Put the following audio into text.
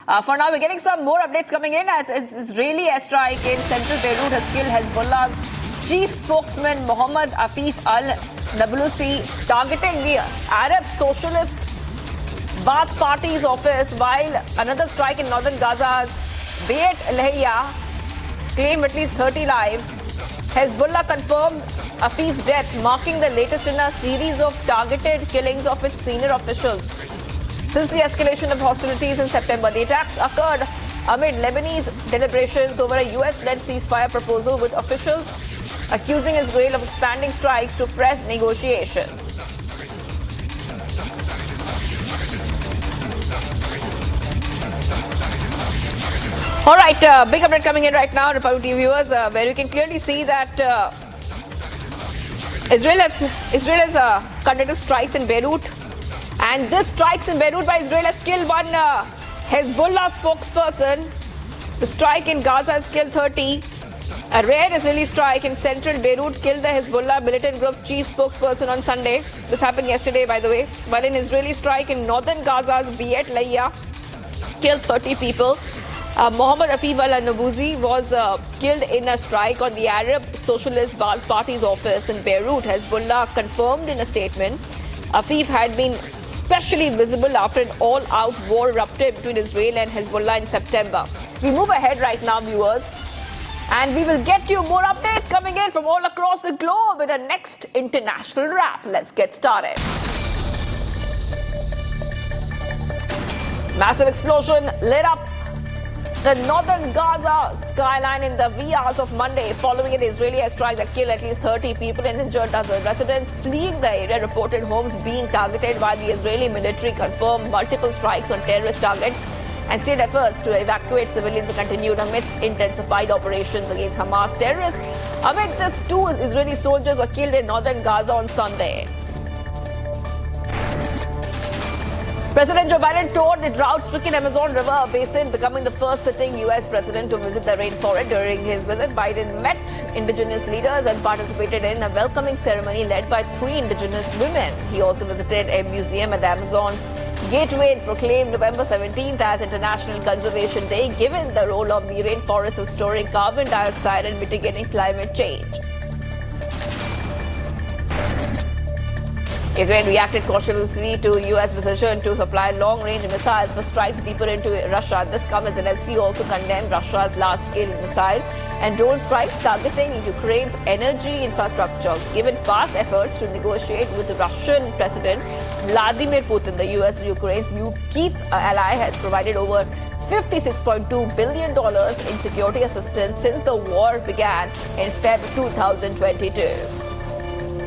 For now, we're getting some more updates coming in as Israeli airstrike in central Beirut has killed Hezbollah's chief spokesman Mohammed Afif al-Nablusi, targeting the Arab Socialist Baath Party's office, while another strike in northern Gaza's Beit Lahia claimed at least 30 lives. Hezbollah confirmed Afif's death, marking the latest in a series of targeted killings of its senior officials. Since the escalation of hostilities in September, the attacks occurred amid Lebanese deliberations over a US-led ceasefire proposal, with officials accusing Israel of expanding strikes to press negotiations. All right, big update coming in right now, Republic TV viewers, where you can clearly see that Israel has conducted strikes in Beirut, and this strikes in Beirut by Israel has killed one Hezbollah spokesperson. The strike in Gaza has killed 30. A rare Israeli strike in central Beirut killed the Hezbollah militant group's chief spokesperson on Sunday. This happened yesterday, by the way. While an Israeli strike in northern Gaza's Beit Lahia killed 30 people. Mohammed Afif al-Nablusi was killed in a strike on the Arab Socialist Baath Party's office in Beirut. Hezbollah confirmed in a statement Afif had been especially visible after an all-out war erupted between Israel and Hezbollah in September. We move ahead right now, viewers, and we will get you more updates coming in from all across the globe in our next international wrap. Let's get started. Massive explosion lit up the northern Gaza skyline in the wee hours of Monday, following an Israeli airstrike that killed at least 30 people and injured dozens. Residents fleeing the area reported homes being targeted, while the Israeli military confirmed multiple strikes on terrorist targets, and state efforts to evacuate civilians continued amidst intensified operations against Hamas terrorists. Amid this, 2 Israeli soldiers were killed in northern Gaza on Sunday. President Joe Biden toured the drought-stricken Amazon River basin, becoming the first sitting U.S. president to visit the rainforest. During his visit, Biden met indigenous leaders and participated in a welcoming ceremony led by 3 indigenous women. He also visited a museum at the Amazon's Gateway and proclaimed November 17th as International Conservation Day, given the role of the rainforest in storing carbon dioxide and mitigating climate change. Ukraine reacted cautiously to U.S. decision to supply long-range missiles for strikes deeper into Russia. This comes as Zelensky also condemned Russia's large-scale missile and drone strikes targeting Ukraine's energy infrastructure. Given past efforts to negotiate with the Russian President Vladimir Putin, the U.S.-Ukraine's key ally has provided over $56.2 billion in security assistance since the war began in February 2022.